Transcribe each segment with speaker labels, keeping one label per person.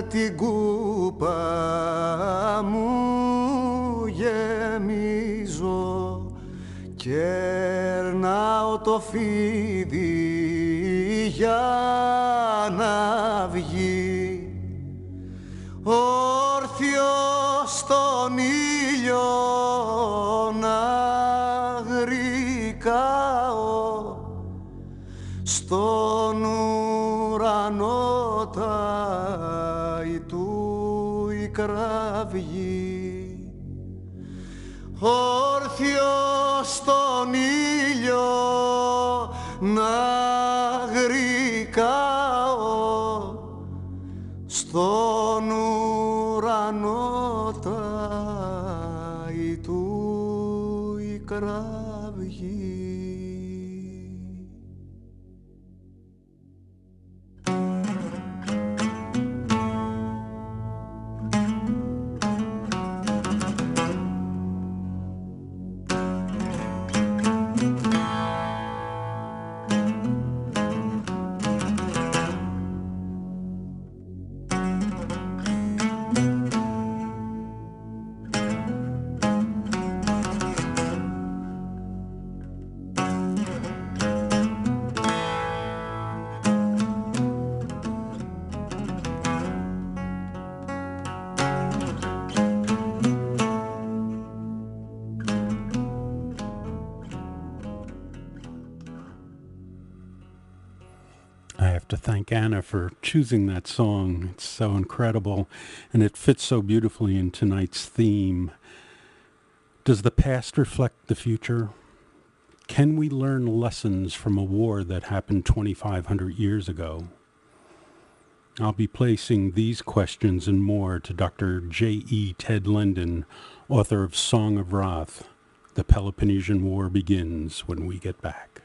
Speaker 1: Την κούπα μου γεμίζω, κερνάω το φίδι για να βγει, όρθιο στον ήλιο να γρικάω, στον ουρανό τάι του η κραυγή, όρθιο στον ήλιο να γρικάω, στον ουρανό τάι του η κραυγή. To thank Anna for choosing that song. It's so incredible, and it fits so beautifully in tonight's theme. Does the past reflect the future? Can we learn lessons from a war that happened 2,500 years ago? I'll be placing these questions and more to Dr. J.E. Ted Lendon, author of Song of Wrath, The Peloponnesian War Begins, when we get back.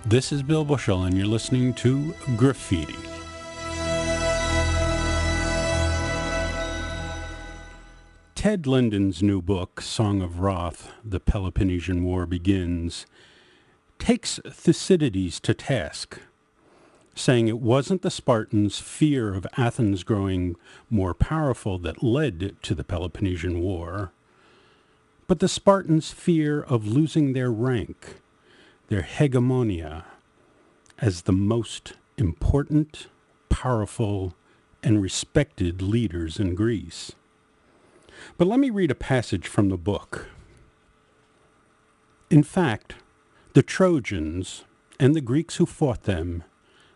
Speaker 1: This is Bill Bushell, and you're listening to Graffiti. Ted Lendon's new book, Song of Wrath, The Peloponnesian War Begins, takes Thucydides to task, saying it wasn't the Spartans' fear of Athens growing more powerful that led to the Peloponnesian War, but the Spartans' fear of losing their rank, their hegemonia, as the most important, powerful, and respected leaders in Greece. But let me read a passage from the book. In fact, the Trojans and the Greeks who fought them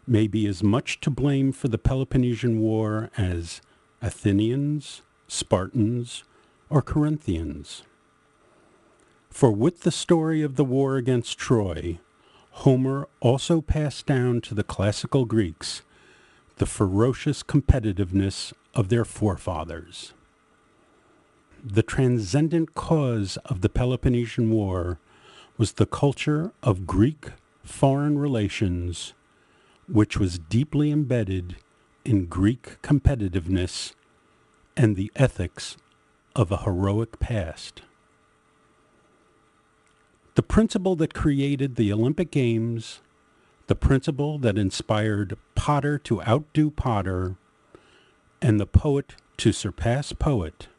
Speaker 1: may be as much to blame for the Peloponnesian War as Athenians, Spartans, or Corinthians. For with the story of the war against Troy, Homer also passed down to the classical Greeks the ferocious competitiveness of their forefathers. The transcendent cause of the Peloponnesian War was the culture of Greek foreign relations, which was deeply embedded in Greek competitiveness and the ethics of a heroic past. The principle that created the Olympic Games, the principle that inspired Potter to outdo Potter, and the poet to surpass poet,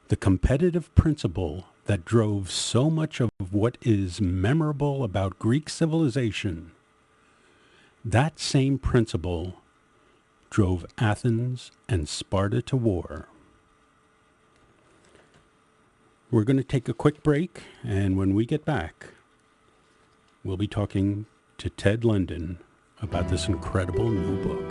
Speaker 1: the competitive principle that drove so much of what is memorable about Greek civilization, that same principle drove Athens and Sparta to war. We're going to take a quick break, and when we get back, we'll be talking to Ted Lendon about this incredible new book.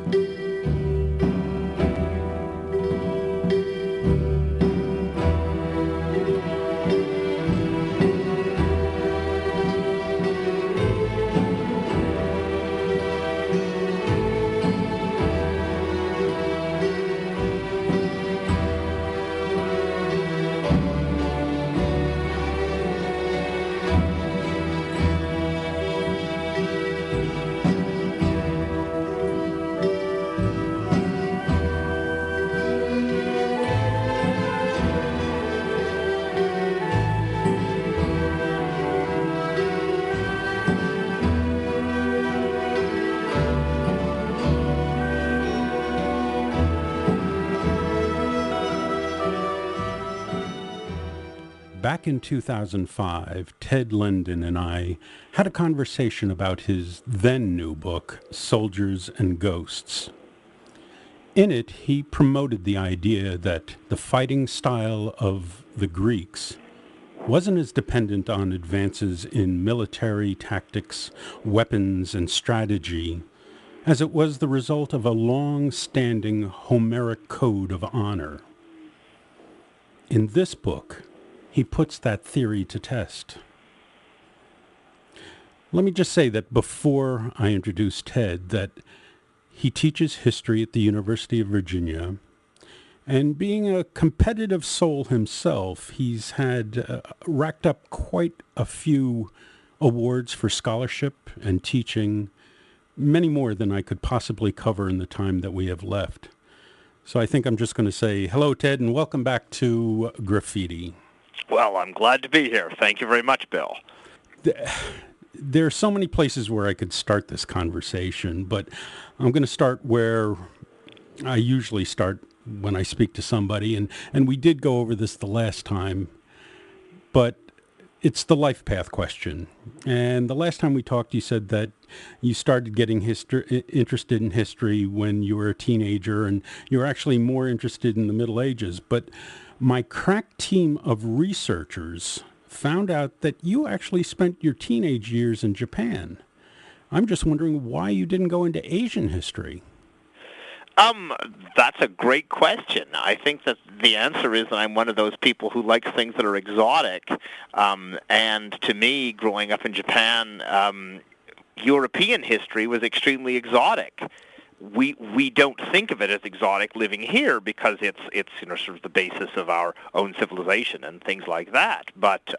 Speaker 1: Back in 2005, Ted Lendon and I had a conversation about his then new book, Soldiers and Ghosts. In it, he promoted the idea that the fighting style of the Greeks wasn't as dependent on advances in military tactics, weapons, and strategy as it was the result of a long-standing Homeric code of honor. In this book, he puts that theory to test. Let me just say that before I introduce Ted, that he teaches history at the University of Virginia, and being a competitive soul himself, he's had racked up quite a few awards for scholarship and teaching, many more than I could possibly cover in the time that we have left. So I think I'm just going to say hello, Ted, and welcome back to Graffiti.
Speaker 2: Well, I'm glad to be here. Thank you very much, Bill.
Speaker 1: There are so many places where I could start this conversation, but I'm going to start where I usually start when I speak to somebody, and we did go over this the last time, but it's the life path question. And the last time we talked, you said that you started getting interested in history when you were a teenager, and you were actually more interested in the Middle Ages. But my crack team of researchers found out that you actually spent your teenage years in Japan. I'm just wondering why you didn't go into Asian history.
Speaker 2: That's a great question. I think that the answer is that I'm one of those people who likes things that are exotic. And to me, growing up in Japan, European history was extremely exotic. We don't think of it as exotic living here because it's sort of the basis of our own civilization and things like that. But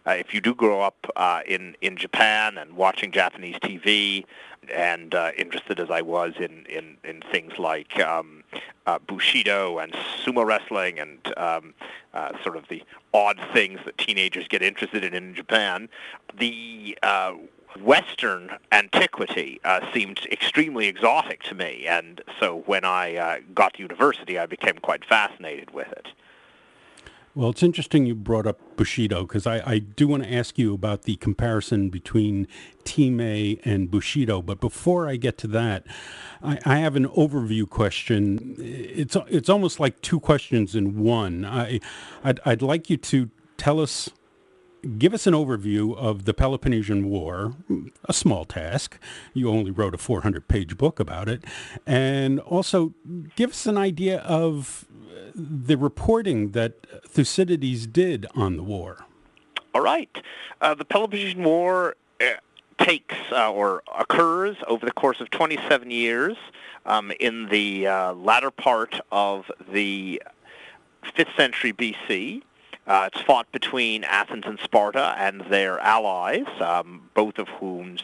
Speaker 2: if you do grow up in Japan and watching Japanese TV and interested as I was in things like Bushido and sumo wrestling and sort of the odd things that teenagers get interested in Japan, the Western antiquity seemed extremely exotic to me, and so when I got to university, I became quite fascinated with it.
Speaker 1: Well, it's interesting you brought up Bushido, because I do want to ask you about the comparison between Time and Bushido. But before I get to that, I have an overview question. It's almost like two questions in one. I'd like you to give us an overview of the Peloponnesian War, a small task. You only wrote a 400-page book about it. And also give us an idea of the reporting that Thucydides did on the war.
Speaker 2: All right. The Peloponnesian War takes or occurs over the course of 27 years in the latter part of the 5th century BC. It's fought between Athens and Sparta and their allies, both of whom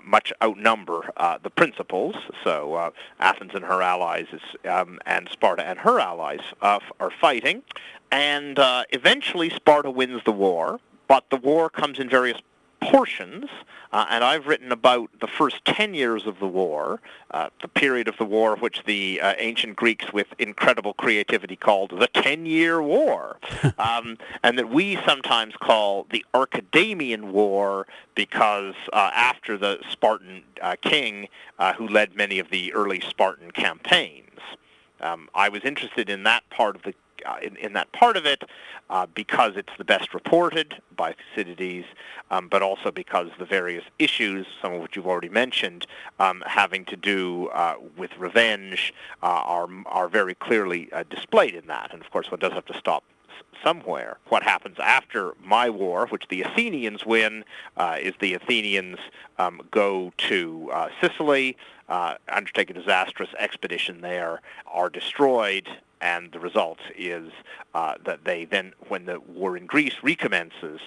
Speaker 2: much outnumber the principals. So Athens and her allies and Sparta and her allies are fighting. And eventually Sparta wins the war, but the war comes in various portions, and I've written about the first 10 years of the war, the period of the war which the ancient Greeks with incredible creativity called the 10-Year War, and that we sometimes call the Archidamian War because after the Spartan king who led many of the early Spartan campaigns. I was interested in that part of it because it's the best reported by Thucydides, but also because the various issues, some of which you've already mentioned, having to do with revenge, are very clearly displayed in that. And of course, one does have to stop somewhere. What happens after my war, which the Athenians win, is the Athenians go to Sicily, undertake a disastrous expedition there, are destroyed, and the result is that they then, when the war in Greece recommences,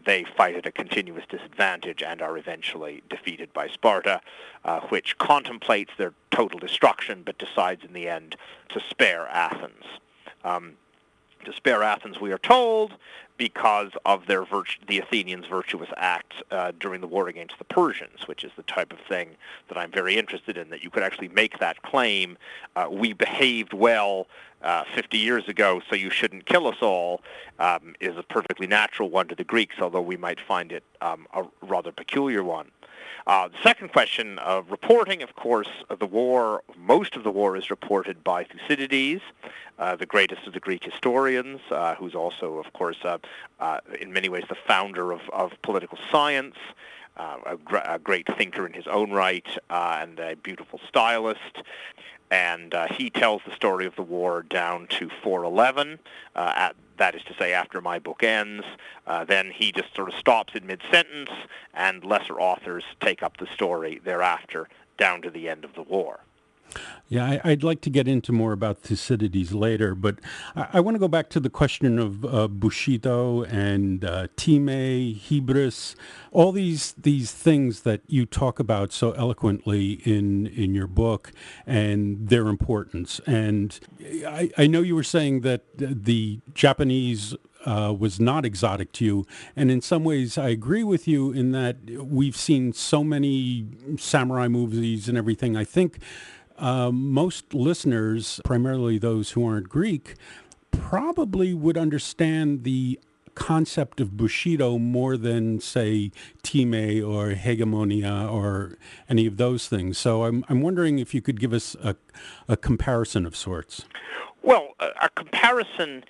Speaker 2: they fight at a continuous disadvantage and are eventually defeated by Sparta, which contemplates their total destruction but decides in the end to spare Athens. To spare Athens, we are told, because of the Athenians' virtuous acts during the war against the Persians, which is the type of thing that I'm very interested in, that you could actually make that claim, we behaved well 50 years ago, so you shouldn't kill us all, is a perfectly natural one to the Greeks, although we might find it a rather peculiar one. The second question, reporting, of course, most of the war is reported by Thucydides, the greatest of the Greek historians, who's also, of course, in many ways the founder of political science, a great thinker in his own right, and a beautiful stylist. And he tells the story of the war down to 411, that is to say, after my book ends. Then he just sort of stops in mid-sentence, and lesser authors take up the story thereafter down to the end of the war.
Speaker 1: Yeah, I'd like to get into more about Thucydides later, but I want to go back to the question of Bushido and Time, Hybris, all these things that you talk about so eloquently in your book and their importance. And I know you were saying that the Japanese was not exotic to you. And in some ways, I agree with you in that we've seen so many samurai movies and everything. I think most listeners, primarily those who aren't Greek, probably would understand the concept of Bushido more than, say, Time or Hegemonia or any of those things. So I'm wondering if you could give us a comparison of sorts.
Speaker 2: Well, a comparison,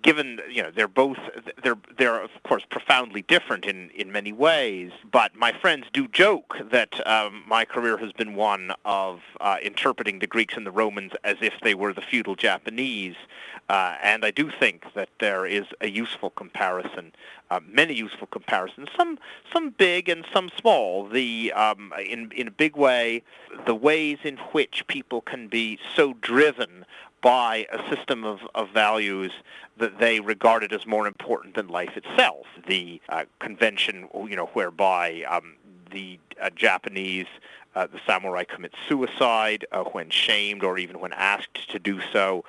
Speaker 2: given they're of course profoundly different in many ways. But my friends do joke that my career has been one of interpreting the Greeks and the Romans as if they were the feudal Japanese, and I do think that there is a useful comparison, many useful comparisons, some big and some small. In a big way, the ways in which people can be so driven by a system of values that they regarded as more important than life itself. The convention, whereby the Japanese, the samurai commit suicide when shamed or even when asked to do so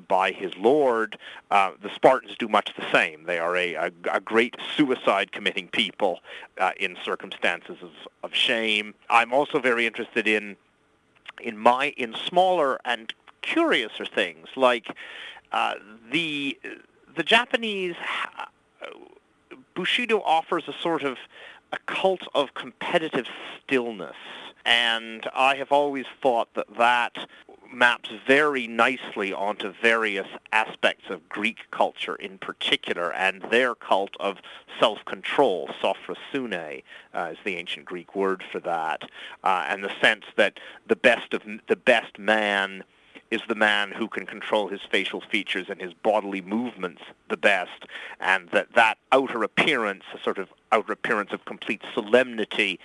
Speaker 2: by his lord. The Spartans do much the same. They are a great suicide-committing people in circumstances of shame. I'm also very interested in smaller and curiouser things, like the Japanese. Bushido offers a sort of a cult of competitive stillness, and I have always thought that maps very nicely onto various aspects of Greek culture in particular, and their cult of self-control, sophrosune, is the ancient Greek word for that, and the sense that the best man is the man who can control his facial features and his bodily movements the best, and that outer appearance, a sort of outer appearance of complete solemnity,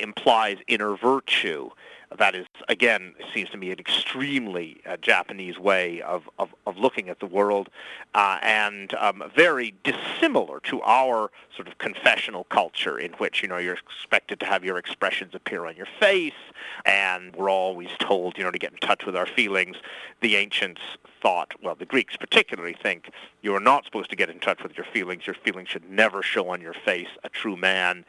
Speaker 2: implies inner virtue. That is, again, seems to me an extremely Japanese way of looking at the world, and very dissimilar to our sort of confessional culture, in which you're expected to have your expressions appear on your face, and we're always told to get in touch with our feelings. The ancients thought, well, the Greeks particularly think, you are not supposed to get in touch with your feelings. Your feelings should never show on your face. A true man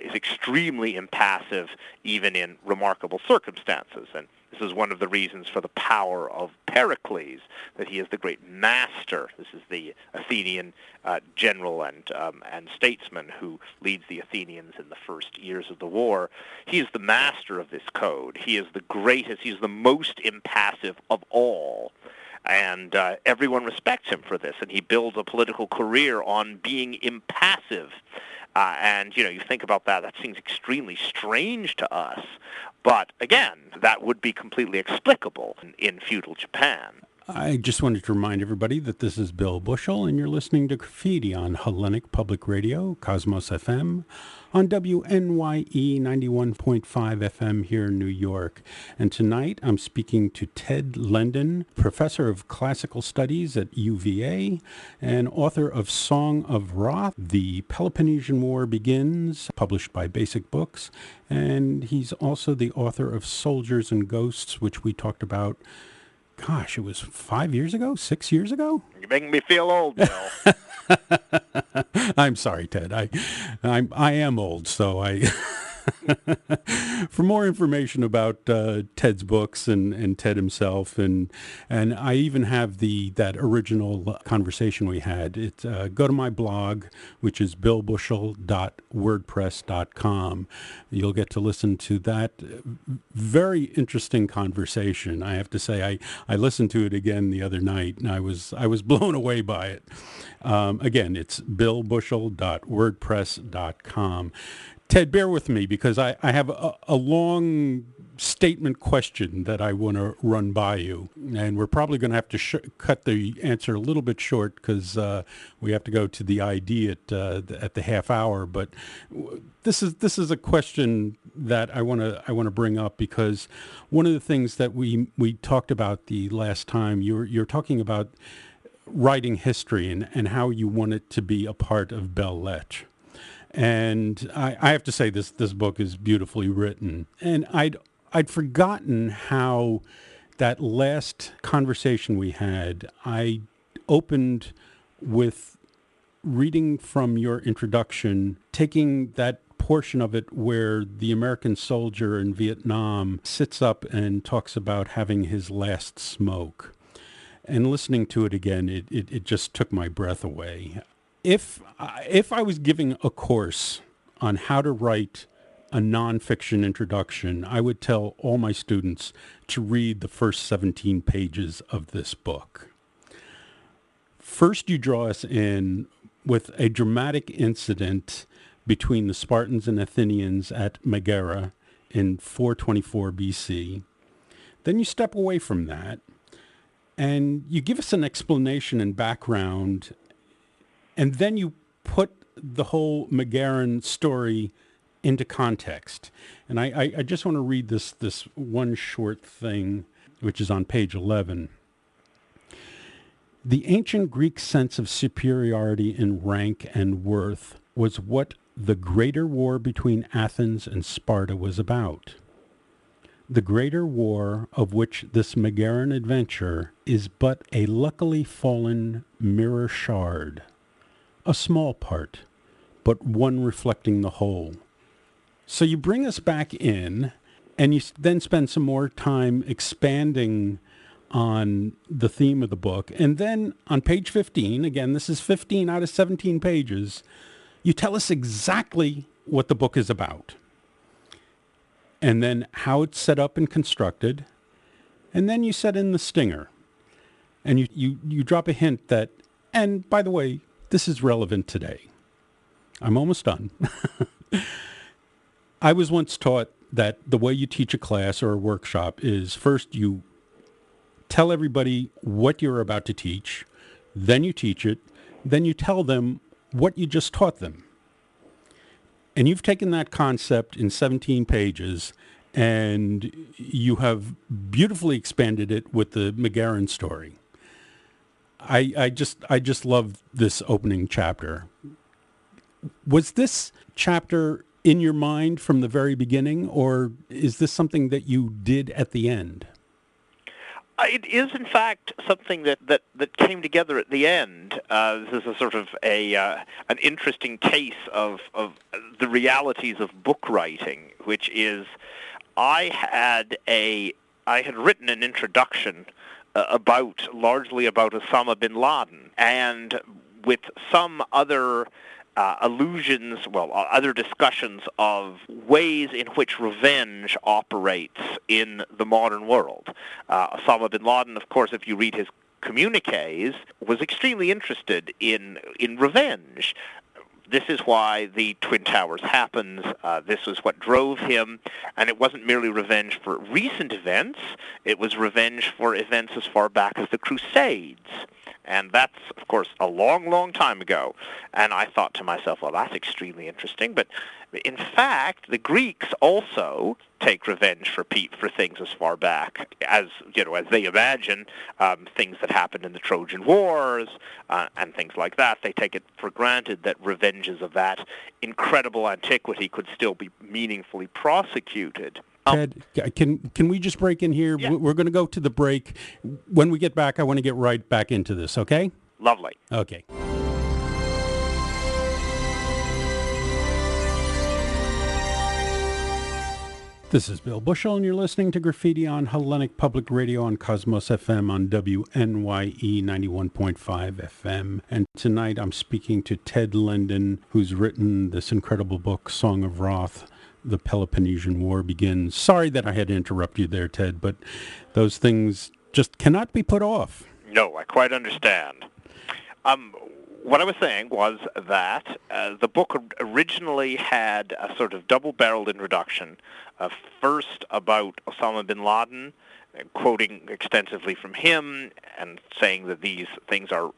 Speaker 2: is extremely impassive, even in remarkable circumstances. And this is one of the reasons for the power of Pericles, that he is the great master. This is the Athenian general and statesman who leads the Athenians in the first years of the war. He is the master of this code. He is the greatest, he's the most impassive of all. And everyone respects him for this, and he builds a political career on being impassive. And, you think about that seems extremely strange to us. But, again, that would be completely explicable in feudal Japan.
Speaker 1: I just wanted to remind everybody that this is Bill Bushell, and you're listening to Graffiti on Hellenic Public Radio, Cosmos FM, on WNYE 91.5 FM here in New York. And tonight I'm speaking to Ted Lendon, professor of classical studies at UVA and author of Song of Wrath, The Peloponnesian War Begins, published by Basic Books. And he's also the author of Soldiers and Ghosts, which we talked about. Gosh, it was 5 years ago, 6 years ago?
Speaker 2: You're making me feel old, Bill.
Speaker 1: I'm sorry, Ted. I am old, so I. For more information about Ted's books and Ted himself, and I even have that original conversation we had. Go to my blog, which is billbushel.wordpress.com. You'll get to listen to that very interesting conversation. I have to say, I listened to it again the other night, and I was blown away by it. Again, it's billbushel.wordpress.com. Ted, bear with me because I have a long statement question that I want to run by you. And we're probably going to have to cut the answer a little bit short because we have to go to the ID at the half hour. But this is a question that I want to bring up because one of the things that we talked about the last time, you're talking about writing history and how you want it to be a part of Belles Lettres. And I have to say this book is beautifully written. And I'd forgotten how that last conversation we had, I opened with reading from your introduction, taking that portion of it where the American soldier in Vietnam sits up and talks about having his last smoke. And listening to it again, it just took my breath away. If I was giving a course on how to write a nonfiction introduction, I would tell all my students to read the first 17 pages of this book. First, you draw us in with a dramatic incident between the Spartans and Athenians at Megara in 424 BC. Then you step away from that, and you give us an explanation and background. And then you put the whole Megaran story into context. And I just want to read this one short thing, which is on page 11. The ancient Greek sense of superiority in rank and worth was what the greater war between Athens and Sparta was about. The greater war of which this Megaran adventure is but a luckily fallen mirror shard. A small part, but one reflecting the whole. So you bring us back in, and you then spend some more time expanding on the theme of the book. And then on page 15, again, this is 15 out of 17 pages, you tell us exactly what the book is about. And then how it's set up and constructed. And then you set in the stinger. And you drop a hint that, and by the way, this is relevant today. I'm almost done. I was once taught that the way you teach a class or a workshop is first you tell everybody what you're about to teach, then you teach it, then you tell them what you just taught them. And you've taken that concept in 17 pages and you have beautifully expanded it with the Megaran story. I just love this opening chapter. Was this chapter in your mind from the very beginning, or is this something that you did at the end?
Speaker 2: It is, in fact, something that came together at the end. This is a sort of an interesting case of the realities of book writing, which is I had written an introduction largely about Osama bin Laden, and with some other other discussions of ways in which revenge operates in the modern world. Osama bin Laden, of course, if you read his communiques, was extremely interested in revenge. This is why the Twin Towers happened. This was what drove him. And it wasn't merely revenge for recent events. It was revenge for events as far back as the Crusades. And that's, of course, a long, long time ago. And I thought to myself, well, that's extremely interesting. But in fact, the Greeks also take revenge for things as far back as they imagine, things that happened in the Trojan Wars and things like that. They take it for granted that revenges of that incredible antiquity could still be meaningfully prosecuted.
Speaker 1: Ted, can we just break in here?
Speaker 2: Yeah.
Speaker 1: We're going to go to the break. When we get back, I want to get right back into this, okay?
Speaker 2: Lovely.
Speaker 1: Okay. This is Bill Bushell, and you're listening to Graffiti on Hellenic Public Radio on Cosmos FM on WNYE 91.5 FM. And tonight I'm speaking to Ted Lendon, who's written this incredible book, Song of Wrath, The Peloponnesian War Begins. Sorry that I had to interrupt you there, Ted, but those things just cannot be put off.
Speaker 2: No, I quite understand. What I was saying was that the book originally had a sort of double-barreled introduction, first about Osama bin Laden, quoting extensively from him and saying that these things are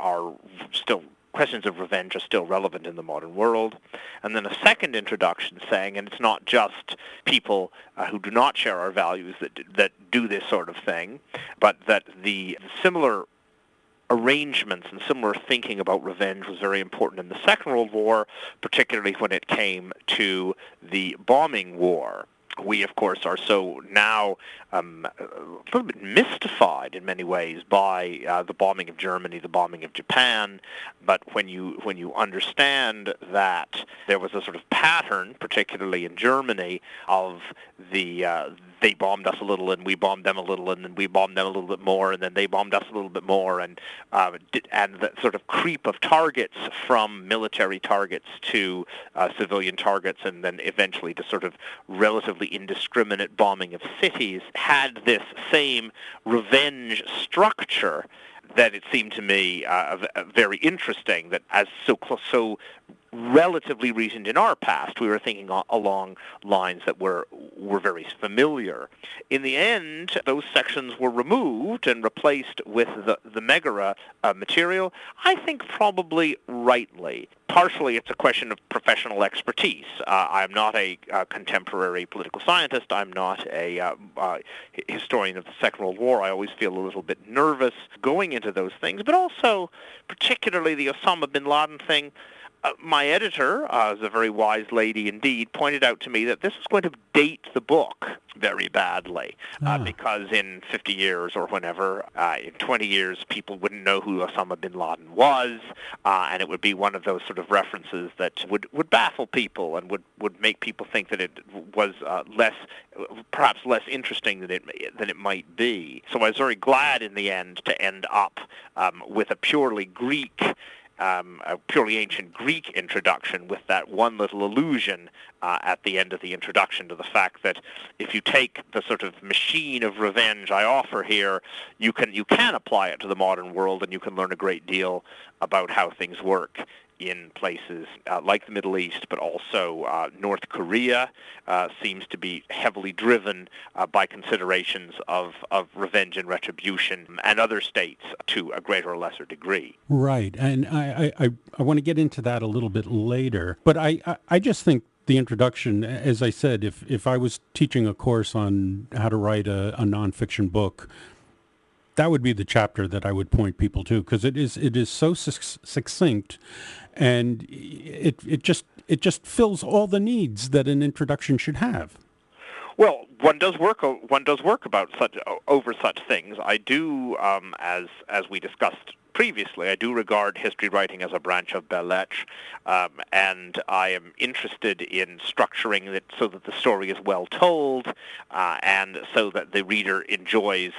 Speaker 2: still, questions of revenge are still relevant in the modern world. And then a second introduction saying, and it's not just people who do not share our values that do this sort of thing, but that the similar arrangements and similar thinking about revenge was very important in the Second World War, particularly when it came to the bombing war. We, of course, are so now a little bit mystified in many ways by the bombing of Germany, the bombing of Japan. But when you understand that there was a sort of pattern, particularly in Germany, of they bombed us a little and we bombed them a little and then we bombed them a little bit more and then they bombed us a little bit more, and the sort of creep of targets from military targets to civilian targets and then eventually to sort of relatively indiscriminate bombing of cities had this same revenge structure that it seemed to me very interesting, that as so relatively recent in our past, we were thinking along lines that were very familiar. In the end, those sections were removed and replaced with the Megara material, I think probably rightly. Partially, it's a question of professional expertise. I'm not a contemporary political scientist. I'm not a historian of the Second World War. I always feel a little bit nervous going into those things, but also particularly the Osama bin Laden thing. My editor, is a very wise lady indeed, pointed out to me that this is going to date the book very badly, because in 50 years or whenever, in 20 years, people wouldn't know who Osama bin Laden was, and it would be one of those sort of references that would baffle people and would make people think that it was perhaps less interesting than it might be. So I was very glad in the end to end up with a purely ancient Greek introduction with that one little allusion at the end of the introduction to the fact that if you take the sort of machine of revenge I offer here, you can apply it to the modern world, and you can learn a great deal about how things work in places like the Middle East, but also North Korea seems to be heavily driven by considerations of revenge and retribution, and other states to a greater or lesser degree.
Speaker 1: Right, and I want to get into that a little bit later, but I just think the introduction, as I said, if I was teaching a course on how to write a nonfiction book, that would be the chapter that I would point people to, because it is so succinct, and it just fills all the needs that an introduction should have.
Speaker 2: Well, one does work about over such things. I do, as we discussed previously, I do regard history writing as a branch of belles lettres, and I am interested in structuring it so that the story is well told, and so that the reader enjoys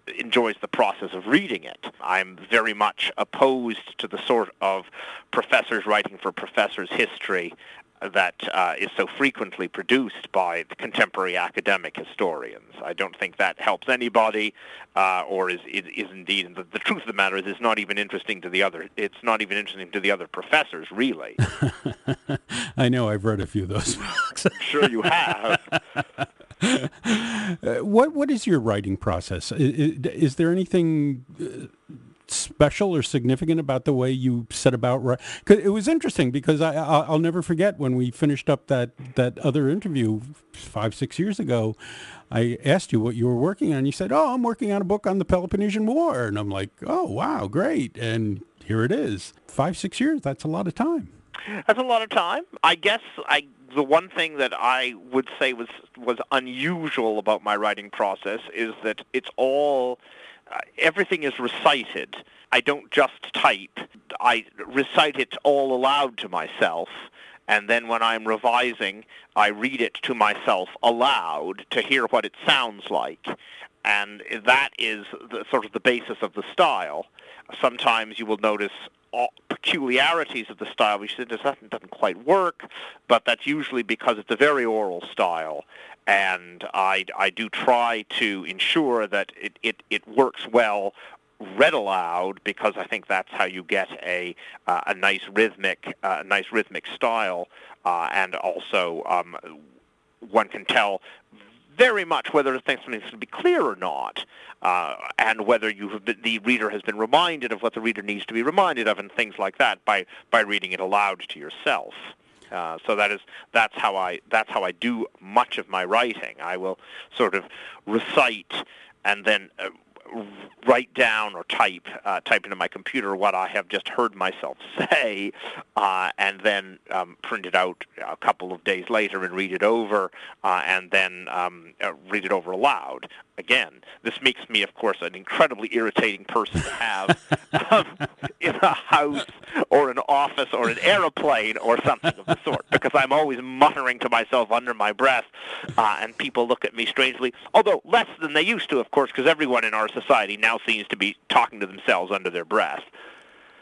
Speaker 2: the process of reading it. I'm very much opposed to the sort of professors writing for professors history that is so frequently produced by the contemporary academic historians. I don't think that helps anybody, or is indeed. And the truth of the matter is, it's not even interesting to the other. It's not even interesting to the other professors, really.
Speaker 1: I know. I've read a few of those books.
Speaker 2: I'm sure you have.
Speaker 1: What is your writing process? Is there anything special or significant about the way you set about writing? It was interesting because I'll never forget when we finished up that other interview 5-6 years ago. I asked you what you were working on. You said, "Oh, I'm working on a book on the Peloponnesian War," and I'm like, "Oh, wow, great!" And here it is. 5-6 years. That's a lot of time.
Speaker 2: That's a lot of time. I guess the one thing that I would say was unusual about my writing process is that it's all, everything is recited. I don't just type. I recite it all aloud to myself, and then when I'm revising, I read it to myself aloud to hear what it sounds like. And that is sort of the basis of the style. Sometimes you will notice peculiarities of the style which doesn't quite work, but that's usually because it's a very oral style. And I do try to ensure that it works well read aloud, because I think that's how you get a nice rhythmic style, and also one can tell very much whether something's going to be clear or not, and whether the reader has been reminded of what the reader needs to be reminded of, and things like that by reading it aloud to yourself. So that's how I do much of my writing. I will sort of recite and then write down or type into my computer what I have just heard myself say, and then print it out a couple of days later and read it over, and then read it over aloud. Again, this makes me, of course, an incredibly irritating person to have in a house or an office or an airplane or something of the sort, because I'm always muttering to myself under my breath, and people look at me strangely, although less than they used to, of course, because everyone in our society now seems to be talking to themselves under their breath.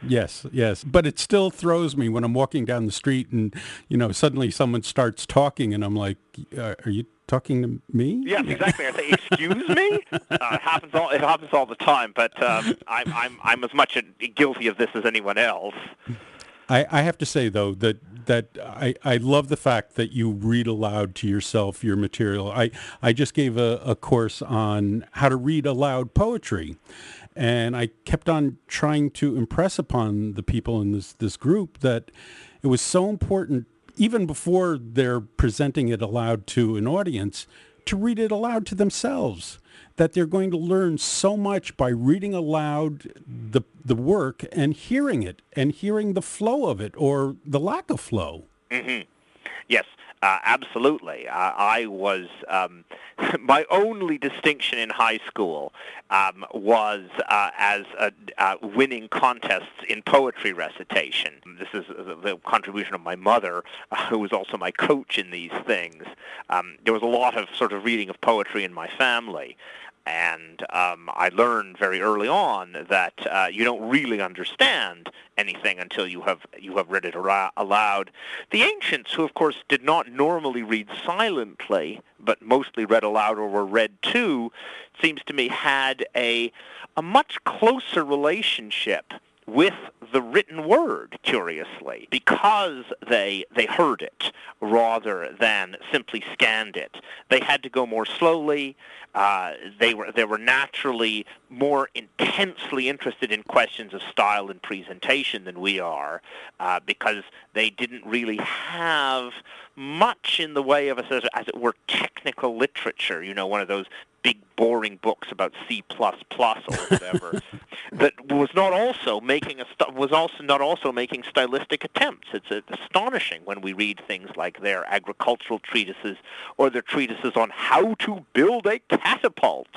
Speaker 1: Yes. But it still throws me when I'm walking down the street and, suddenly someone starts talking and I'm like, are you talking to me?
Speaker 2: Yes, exactly. I say, excuse me? It happens all the time, but I'm as much guilty of this as anyone else.
Speaker 1: I have to say, though, that I love the fact that you read aloud to yourself your material. I just gave a course on how to read aloud poetry, and I kept on trying to impress upon the people in this group that it was so important, even before they're presenting it aloud to an audience, to read it aloud to themselves, that they're going to learn so much by reading aloud the work and hearing it and hearing the flow of it or the lack of flow.
Speaker 2: Mm-hmm. Yes, absolutely. I was my only distinction in high school was as winning contests in poetry recitation. This is the contribution of my mother, who was also my coach in these things. There was a lot of sort of reading of poetry in my family. And I learned very early on that you don't really understand anything until you have read it aloud. The ancients, who of course did not normally read silently, but mostly read aloud or were read to, seems to me had a much closer relationship with the written word, curiously, because they heard it rather than simply scanned it. They had to go more slowly. They were naturally more intensely interested in questions of style and presentation than we are, because they didn't really have much in the way of, as it were, technical literature. One of those big boring books about C++ or whatever that was not also making stylistic attempts. It's astonishing when we read things like their agricultural treatises or their treatises on how to build a catapult,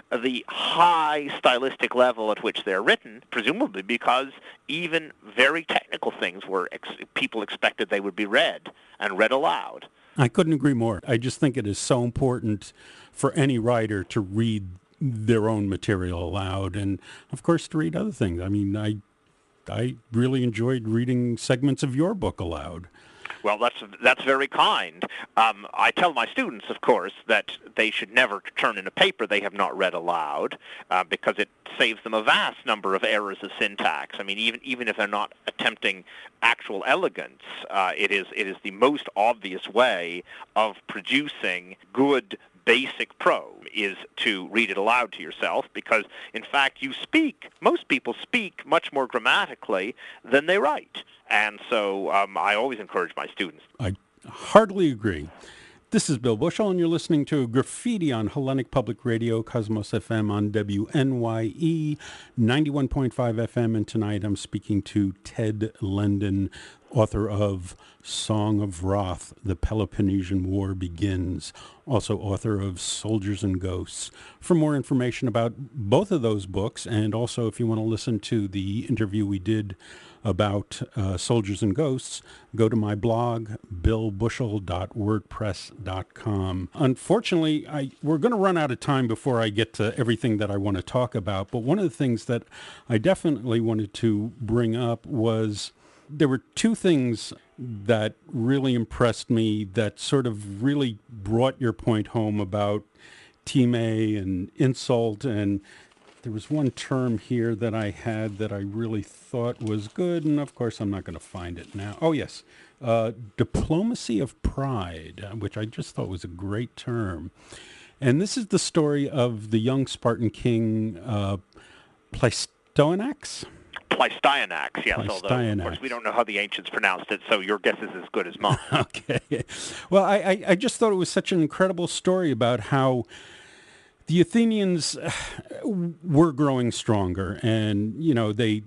Speaker 2: the high stylistic level at which they're written, presumably because even very technical things people expected they would be read and read aloud.
Speaker 1: I couldn't agree more. I just think it is so important for any writer to read their own material aloud, and of course to read other things. I mean, I really enjoyed reading segments of your book aloud.
Speaker 2: Well, that's very kind. I tell my students, of course, that they should never turn in a paper they have not read aloud, because it saves them a vast number of errors of syntax. I mean, even if they're not attempting actual elegance, it is the most obvious way of producing good basic prose, is to read it aloud to yourself, because in fact most people speak much more grammatically than they write. And so I always encourage my students.
Speaker 1: I heartily agree. This is Bill Bushell, and you're listening to Graffiti on Hellenic Public Radio, Cosmos FM on WNYE, 91.5 FM, and tonight I'm speaking to Ted Lendon, author of Song of Wrath, The Peloponnesian War Begins, also author of Soldiers and Ghosts. For more information about both of those books, and also if you want to listen to the interview we did about Soldiers and Ghosts, go to my blog, billbushel.wordpress.com. Unfortunately, we're going to run out of time before I get to everything that I want to talk about, but one of the things that I definitely wanted to bring up was there were two things that really impressed me that sort of really brought your point home about Team A and insult, and there was one term here that I had that I really thought was good, and of course I'm not going to find it now. Oh, yes. Diplomacy of pride, which I just thought was a great term. And this is the story of the young Spartan king, Pleistoanax?
Speaker 2: Pleistoanax, yes, although, of course, we don't know how the ancients pronounced it, so your guess is as good as mine.
Speaker 1: Okay. Well, I just thought it was such an incredible story about how the Athenians were growing stronger, and, you know, they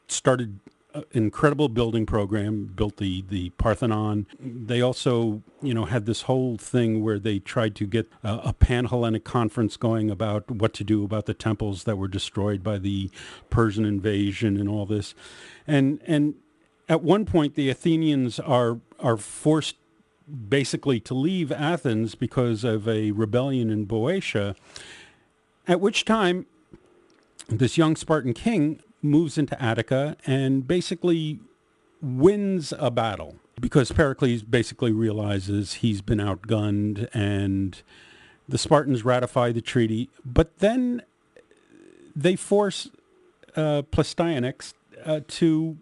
Speaker 1: started an incredible building program, built the Parthenon. They also, you know, had this whole thing where they tried to get a Pan-Hellenic conference going about what to do about the temples that were destroyed by the Persian invasion and all this. And at one point, the Athenians are forced basically to leave Athens because of a rebellion in Boeotia, at which time this young Spartan king moves into Attica and basically wins a battle because Pericles basically realizes he's been outgunned, and the Spartans ratify the treaty. But then they force Pleistoanax to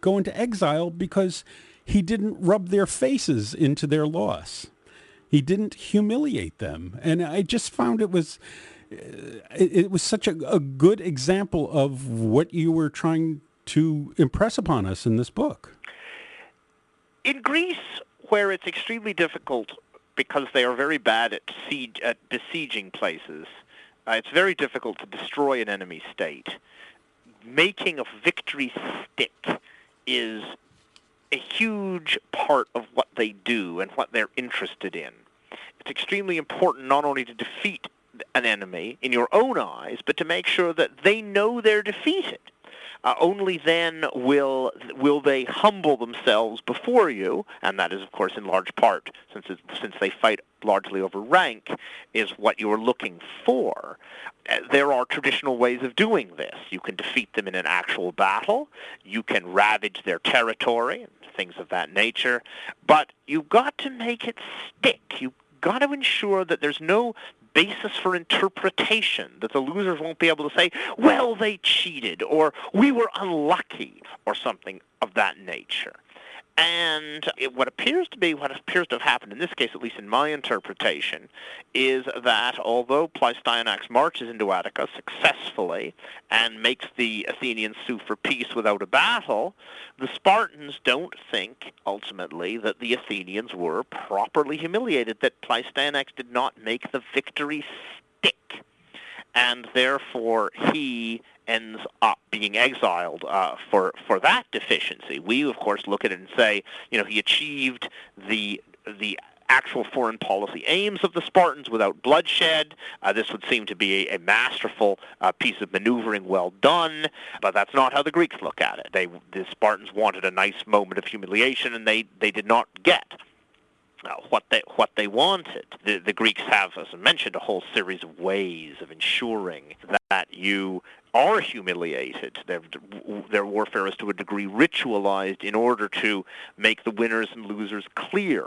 Speaker 1: go into exile because he didn't rub their faces into their loss. He didn't humiliate them. And I just found it was such a good example of what you were trying to impress upon us in this book.
Speaker 2: In Greece, where it's extremely difficult because they are very bad at besieging places, it's very difficult to destroy an enemy state. Making a victory stick is a huge part of what they do and what they're interested in. It's extremely important not only to defeat an enemy in your own eyes, but to make sure that they know they're defeated. Only then will they humble themselves before you, and that is, of course, in large part, since they fight largely over rank, is what you are looking for. There are traditional ways of doing this. You can defeat them in an actual battle. You can ravage their territory, and things of that nature. But you've got to make it stick. You've got to ensure that there's no basis for interpretation, that the losers won't be able to say, well, they cheated, or we were unlucky, or something of that nature. And what appears to have happened in this case, at least in my interpretation, is that although Pleistoanax marches into Attica successfully and makes the Athenians sue for peace without a battle, the Spartans don't think, ultimately, that the Athenians were properly humiliated, that Pleistoanax did not make the victory stick. And therefore, he ends up being exiled for that deficiency. We, of course, look at it and say, you know, he achieved the actual foreign policy aims of the Spartans without bloodshed. This would seem to be a masterful piece of maneuvering, well done, but that's not how the Greeks look at it. The Spartans wanted a nice moment of humiliation, and they did not get what they wanted. The Greeks have, as I mentioned, a whole series of ways of ensuring that you are humiliated. Their warfare is to a degree ritualized in order to make the winners and losers clear,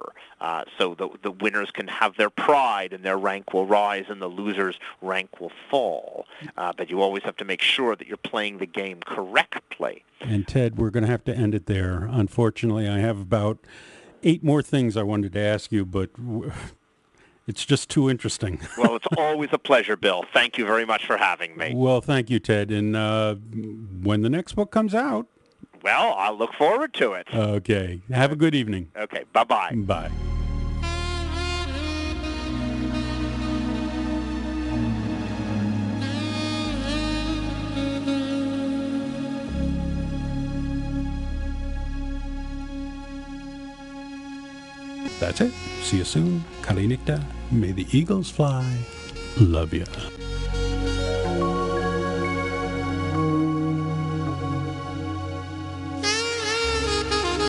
Speaker 2: so the winners can have their pride and their rank will rise and the losers' rank will fall. But you always have to make sure that you're playing the game correctly.
Speaker 1: And Ted, we're going to have to end it there. Unfortunately, I have about 8 more things I wanted to ask you, but it's just too interesting.
Speaker 2: Well, it's always a pleasure, Bill. Thank you very much for having me.
Speaker 1: Well, thank you, Ted. And when the next book comes out...
Speaker 2: Well, I'll look forward to it.
Speaker 1: Okay. Have a good evening.
Speaker 2: Okay. Bye-bye.
Speaker 1: Bye. That's it. See you soon. Kali Nikta. May the eagles fly. Love ya.